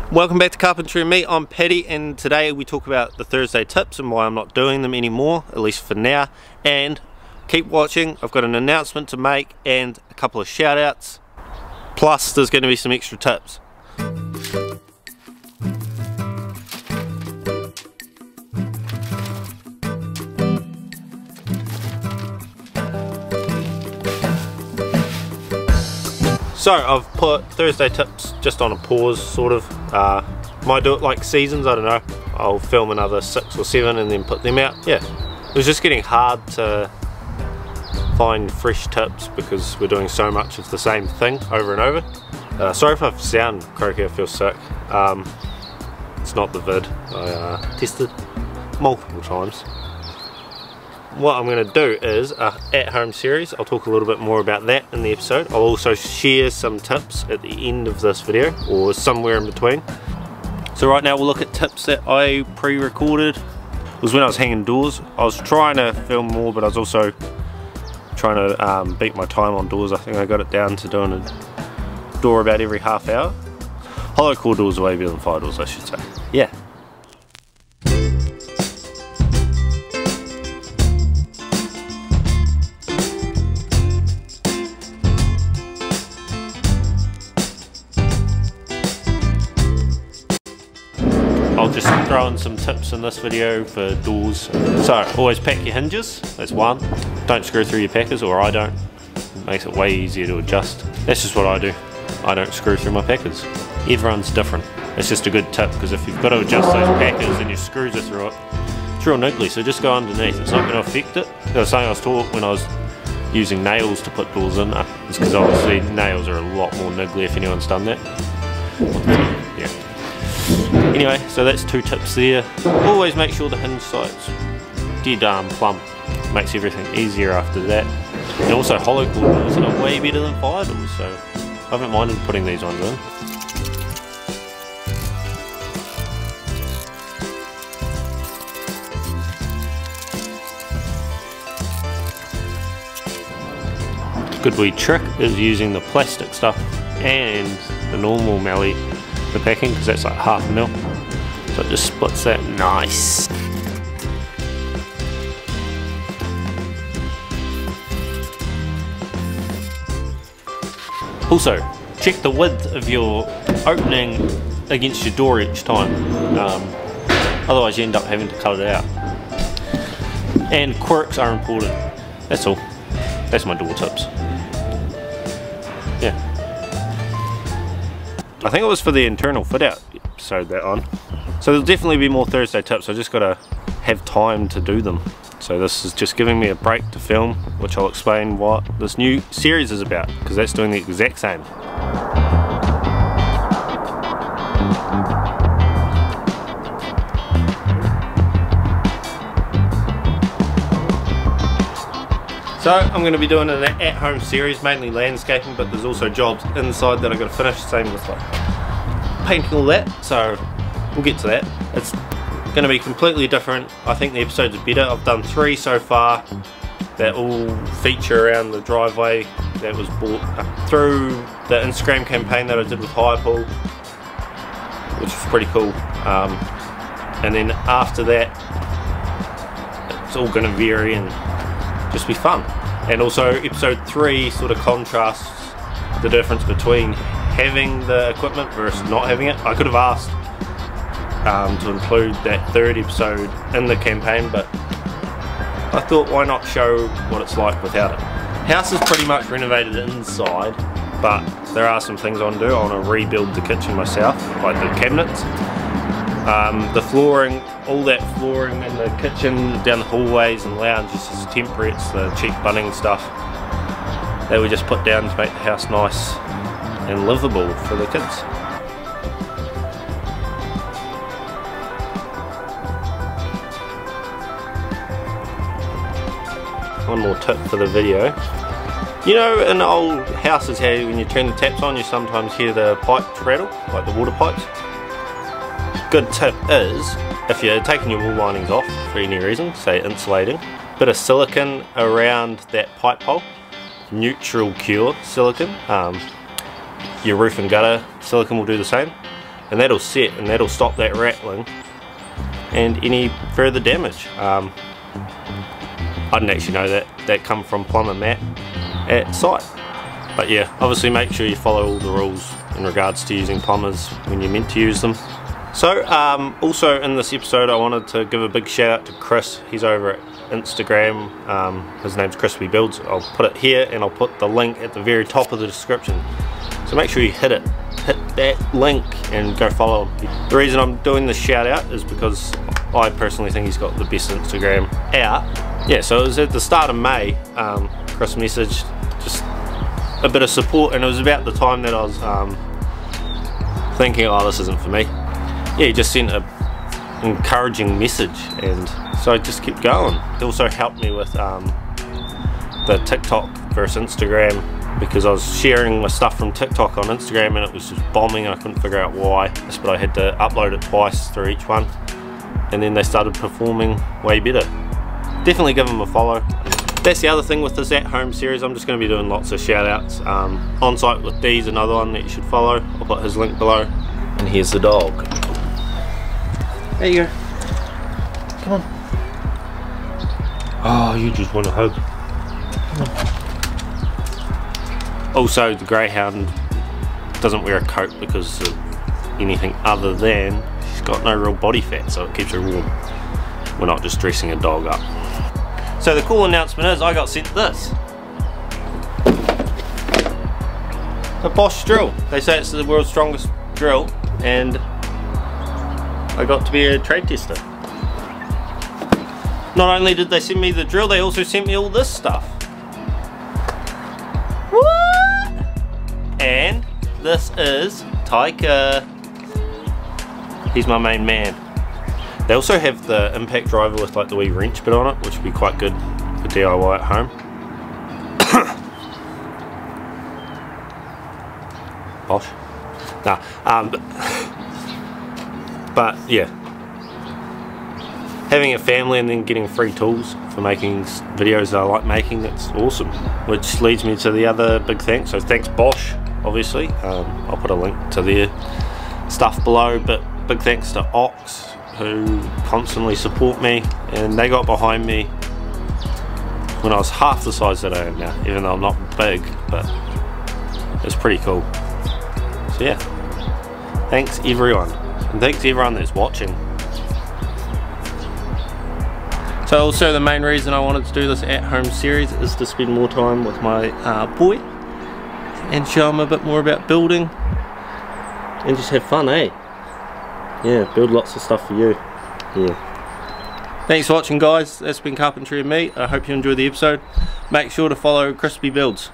Welcome back to Carpentry and me, I'm Paddy, and today we talk about the Thursday tips and why I'm not doing them anymore, at least for now. And keep watching, I've got an announcement to make and a couple of shout outs, plus there's going to be some extra tips. So I've put Thursday tips just on a pause, sort of. Might do it like seasons, I don't know. I'll film another 6 or 7 and then put them out. Yeah, it was just getting hard to find fresh tips because we're doing so much of the same thing over and over. Sorry if I sound croaky, I feel sick. It's not the vid, I tested multiple times. What I'm going to do is an at-home series. I'll talk a little bit more about that in the episode. I'll also share some tips at the end of this video or somewhere in between. So right now we'll look at tips that I pre-recorded. It was when I was hanging doors. I was trying to film more, but I was also trying to beat my time on doors. I think I got it down to doing a door about every half hour. Hollow core doors are way better than fire doors, I should say. Yeah. I'll just throw in some tips in this video for doors. So, always pack your hinges, that's one. Don't screw through your packers, or I don't. It makes it way easier to adjust. That's just what I do. I don't screw through my packers. Everyone's different. It's just a good tip, because if you've got to adjust those packers and your screws are through it, it's real niggly, so just go underneath. It's not going to affect it. There was something I was taught when I was using nails to put doors in. It's because obviously nails are a lot more niggly if anyone's done that. Yeah. Anyway, so that's 2 tips there. Always make sure the hinge side's dead plumb. Makes everything easier after that. And also hollow core doors are way better than fire doors, so I haven't minded putting these ones in. Good wee trick is using the plastic stuff and the normal mallet for packing, because that's like 1/2 mil, so it just splits that nice. Also, check the width of your opening against your door each time, otherwise you end up having to cut it out. And quirks are important. That's all. That's my door tips. Yeah. I think it was for the internal fit out episode that on. So there'll definitely be more Thursday tips, I just gotta have time to do them. So this is just giving me a break to film, which I'll explain what this new series is about, because that's doing the exact same. So I'm going to be doing an at-home series, mainly landscaping, but there's also jobs inside that I've got to finish, same with like painting all that, so we'll get to that. It's going to be completely different. I think the episodes are better. I've done 3 so far that all feature around the driveway that was bought through the Instagram campaign that I did with Highpool, which was pretty cool. And then after that, it's all going to vary and just be fun. And also episode 3 sort of contrasts the difference between having the equipment versus not having it. I could have asked to include that 3rd episode in the campaign, but I thought why not show what it's like without it. House is pretty much renovated inside, but there are some things I want to do. I want to rebuild the kitchen myself, like the cabinets. The flooring, all that flooring in the kitchen, down the hallways and lounge is just temporary. It's the cheap Bunnings stuff that we just put down to make the house nice and livable for the kids. One more tip for the video. You know, in old houses how when you turn the taps on you sometimes hear the pipes rattle, like the water pipes. Good tip is, if you're taking your wall linings off for any reason, say insulating, bit of silicone around that pipe hole, neutral cure silicone. Your roof and gutter silicone will do the same. and that'll set and that'll stop that rattling and any further damage. I didn't actually know that come from plumber Matt at site. But yeah, obviously make sure you follow all the rules in regards to using plumbers when you're meant to use them. So also in this episode I wanted to give a big shout out to Chris. He's over at Instagram, his name's Crispy Builds. I'll put it here and I'll put the link at the very top of the description. So make sure you hit that link and go follow him. The reason I'm doing this shout out is because I personally think he's got the best Instagram out. Yeah, so it was at the start of May, Chris messaged just a bit of support, and it was about the time that I was thinking, oh, this isn't for me. Yeah, he just sent an encouraging message, and so I just kept going. He also helped me with the TikTok versus Instagram, because I was sharing my stuff from TikTok on Instagram and it was just bombing. I couldn't figure out why, but I had to upload it twice through each one, and then they started performing way better. Definitely give them a follow. That's the other thing with this at home series. I'm just going to be doing lots of shout outs. On site with Dee's another one that you should follow. I'll put his link below. And here's the dog. There you go. Come on. Oh, you just want a hug. Come on. Also, the greyhound doesn't wear a coat because of anything other than she's got no real body fat, so it keeps her warm. We're not just dressing a dog up. So the cool announcement is I got sent this. A Bosch drill. They say it's the world's strongest drill, and I got to be a trade tester. Not only did they send me the drill, they also sent me all this stuff. What? And this is Taika. He's my main man. They also have the impact driver with like the wee wrench bit on it, which would be quite good for DIY at home. Bosch. Nah, but yeah, having a family and then getting free tools for making videos that I like making, that's awesome. Which leads me to the other big thanks. So thanks Bosch, obviously. I'll put a link to their stuff below, but big thanks to Ox, who constantly support me, and they got behind me when I was half the size that I am now, even though I'm not big, but it's pretty cool. So yeah, thanks everyone, and thanks everyone that's watching. So also the main reason I wanted to do this at home series is to spend more time with my boy and show him a bit more about building and just have fun, eh? Yeah, build lots of stuff for you. Yeah. Thanks for watching, guys. That's been Carpentry and me. I hope you enjoyed the episode. Make sure to follow Crispy Builds.